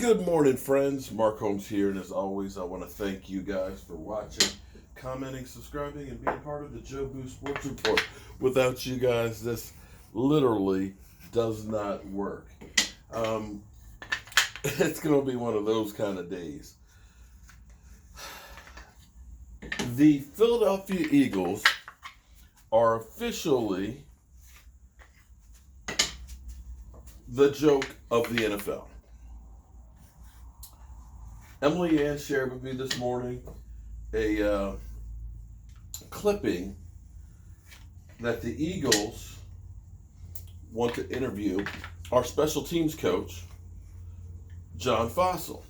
Good morning, friends. Mark Holmes here, and as always, I want to thank you guys for watching, commenting, subscribing, and being part of the Joe Boo Sports Report. Without you guys, this literally does not work. It's going to be one of those kind of days. The Philadelphia Eagles are officially the joke of the NFL. Emily Ann shared with me this morning a clipping that the Eagles want to interview our special teams coach, John Fassel.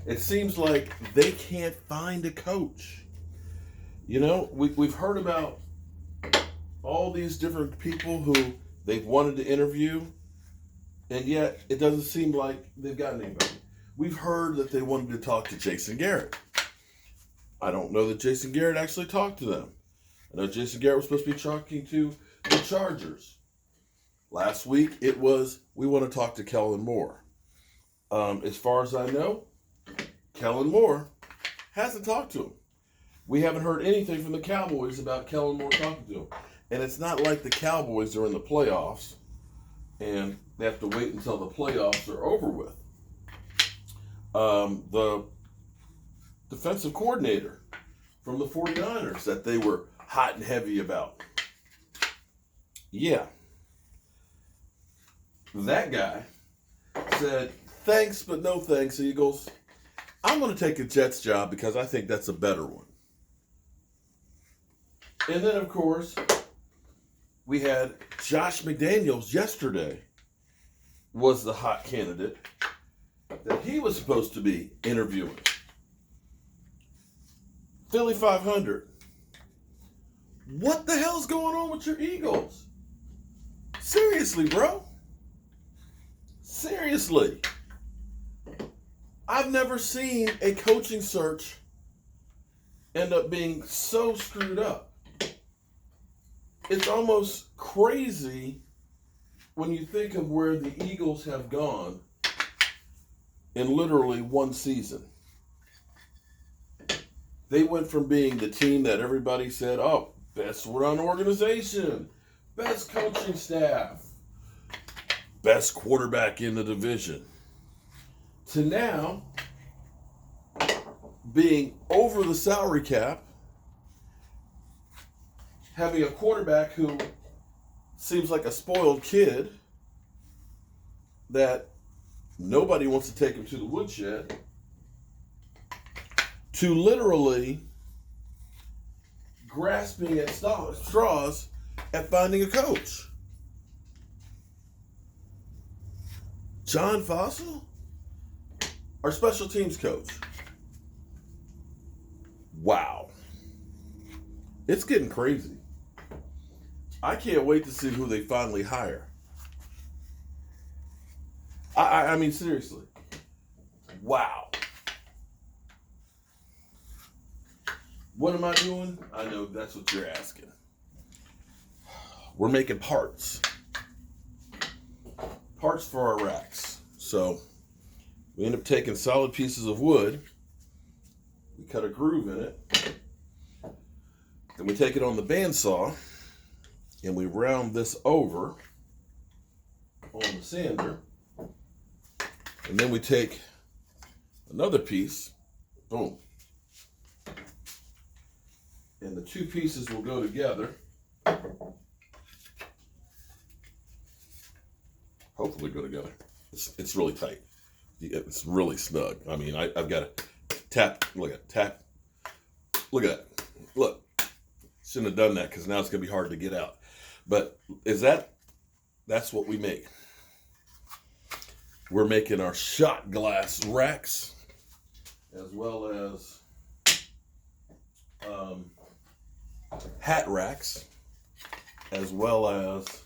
It seems like they can't find a coach. You know, we've heard about all these different people who they've wanted to interview, and yet it doesn't seem like they've gotten anybody. We've heard that they wanted to talk to Jason Garrett. I don't know that Jason Garrett actually talked to them. I know Jason Garrett was supposed to be talking to the Chargers. Last week it was, we want to talk to Kellen Moore. As far as I know, Kellen Moore hasn't talked to him. We haven't heard anything from the Cowboys about Kellen Moore talking to him. And it's not like the Cowboys are in the playoffs and they have to wait until the playoffs are over with. The defensive coordinator from the 49ers that they were hot and heavy about. Yeah. That guy said, thanks, but no thanks, Eagles. I'm going to take a Jets job because I think that's a better one. And then, of course, we had Josh McDaniels yesterday was the hot candidate that he was supposed to be interviewing. Philly 500. What the hell's going on with your Eagles? Seriously, bro. Seriously. I've never seen a coaching search end up being so screwed up. It's almost crazy when you think of where the Eagles have gone in literally one season. They went from being the team that everybody said, oh, best run organization, best coaching staff, best quarterback in the division, to now being over the salary cap, having a quarterback who seems like a spoiled kid that nobody wants to take him to the woodshed, to literally grasping at straws at finding a coach. John Fassel, our special teams coach. Wow. It's getting crazy. I can't wait to see who they finally hire. I mean, seriously. Wow. What am I doing? I know that's what you're asking. We're making parts. Parts for our racks. So we end up taking solid pieces of wood. We cut a groove in it. Then we take it on the bandsaw and we round this over on the sander. And then we take another piece, boom. And the two pieces will go together. Hopefully go together. It's really tight. It's really snug. I mean, I've got to tap, look at tap. Look at that. Look. Shouldn't have done that because now it's going to be hard to get out. But that's what we make. We're making our shot glass racks as well as hat racks as well as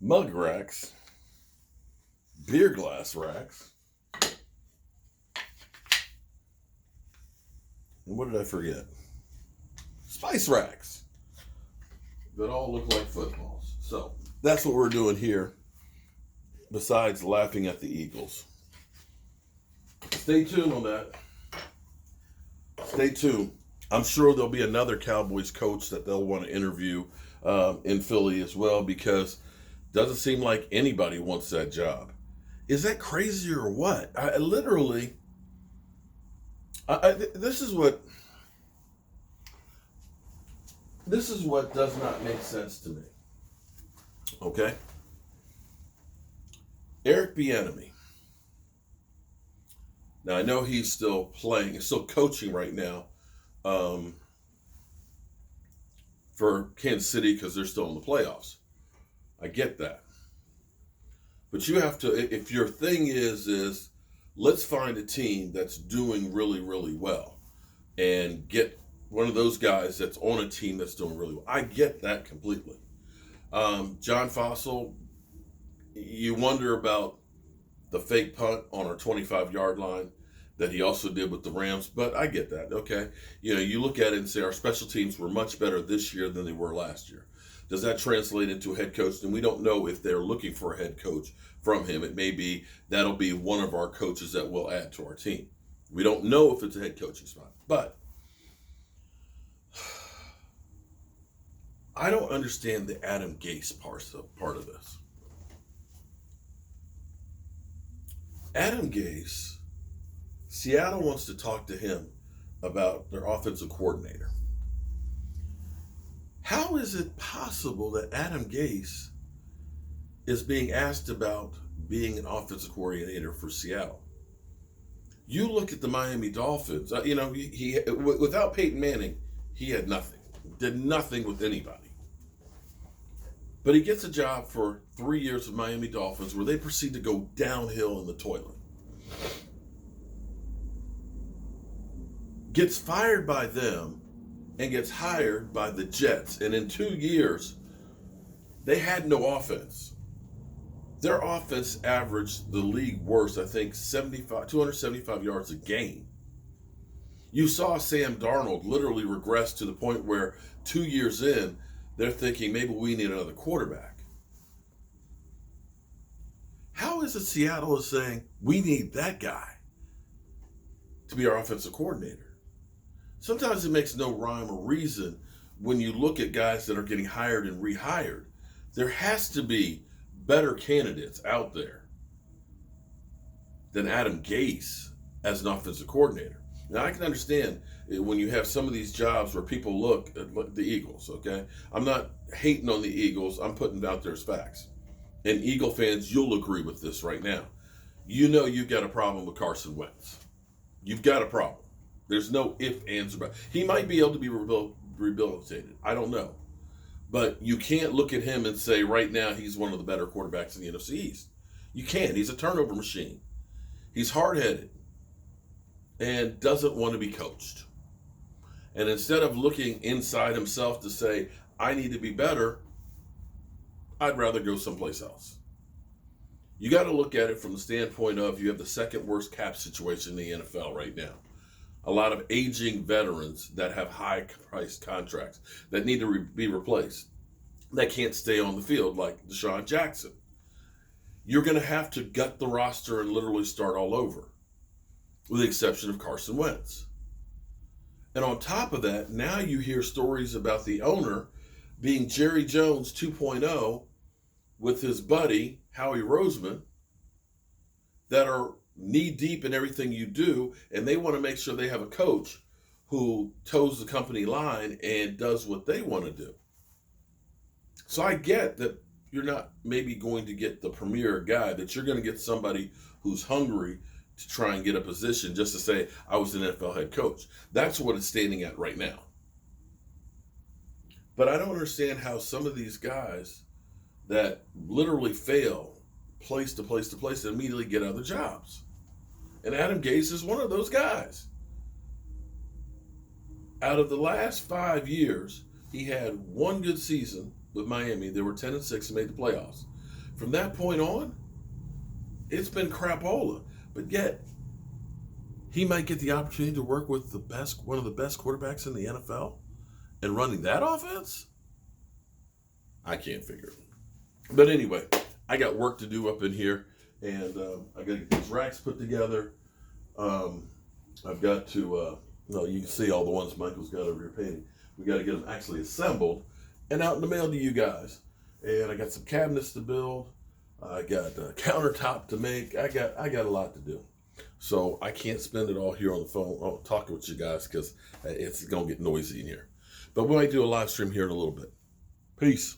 mug racks, beer glass racks. And what did I forget? Spice racks that all look like footballs. So that's what we're doing here besides laughing at the Eagles. Stay tuned on that. Stay tuned. I'm sure there'll be another Cowboys coach that they'll want to interview in Philly as well, because it doesn't seem like anybody wants that job. Is that crazy or what? This is what does not make sense to me. Okay? Eric Bieniemy. Now, I know he's still playing, he's still coaching right now for Kansas City because they're still in the playoffs. I get that. But you have to, if your thing is let's find a team that's doing really, really well and get one of those guys that's on a team that's doing really well. I get that completely. John Fassel, you wonder about the fake punt on our 25-yard line that he also did with the Rams, but I get that, okay? You know, you look at it and say our special teams were much better this year than they were last year. Does that translate into a head coach? And we don't know if they're looking for a head coach from him. It may be that'll be one of our coaches that we'll add to our team. We don't know if it's a head coaching spot, but I don't understand the Adam Gase part of this. Adam Gase, Seattle wants to talk to him about their offensive coordinator. How is it possible that Adam Gase is being asked about being an offensive coordinator for Seattle? You look at the Miami Dolphins, he without Peyton Manning, he had nothing, did nothing with anybody. But he gets a job for 3 years with Miami Dolphins where they proceed to go downhill in the toilet. Gets fired by them and gets hired by the Jets. And in 2 years, they had no offense. Their offense averaged the league worst, I think, 275 yards a game. You saw Sam Darnold literally regress to the point where 2 years in, they're thinking maybe we need another quarterback. How is it Seattle is saying we need that guy to be our offensive coordinator? Sometimes it makes no rhyme or reason when you look at guys that are getting hired and rehired. There has to be better candidates out there than Adam Gase as an offensive coordinator. Now, I can understand when you have some of these jobs where people look at the Eagles, okay? I'm not hating on the Eagles. I'm putting it out there as facts. And Eagle fans, you'll agree with this right now. You know you've got a problem with Carson Wentz. You've got a problem. There's no if, ands, or buts. He might be able to be rehabilitated. I don't know. But you can't look at him and say right now he's one of the better quarterbacks in the NFC East. You can't. He's a turnover machine. He's hard-headed and doesn't want to be coached. And instead of looking inside himself to say, I need to be better, I'd rather go someplace else. You got to look at it from the standpoint of you have the second worst cap situation in the NFL right now. A lot of aging veterans that have high-priced contracts that need to be replaced, that can't stay on the field like Deshaun Jackson. You're going to have to gut the roster and literally start all over, with the exception of Carson Wentz. And on top of that, now you hear stories about the owner being Jerry Jones 2.0 with his buddy, Howie Roseman, that are knee-deep in everything you do, and they want to make sure they have a coach who toes the company line and does what they want to do. So I get that you're not maybe going to get the premier guy, that you're going to get somebody who's hungry to try and get a position just to say, I was an NFL head coach. That's what it's standing at right now. But I don't understand how some of these guys that literally fail place to place to place and immediately get other jobs. And Adam Gase is one of those guys. Out of the last 5 years, he had one good season with Miami. They were 10-6 and made the playoffs. From that point on, it's been crapola. But yet, he might get the opportunity to work with one of the best quarterbacks in the NFL and running that offense? I can't figure it. But anyway, I got work to do up in here. and I got to get these racks put together. I've got to, no, you can see all the ones Michael's got over here painting. We got to get them actually assembled and out in the mail to you guys. And I got some cabinets to build. I got a countertop to make. I got a lot to do. So I can't spend it all here on the phone talking with you guys because it's going to get noisy in here. But we might do a live stream here in a little bit. Peace.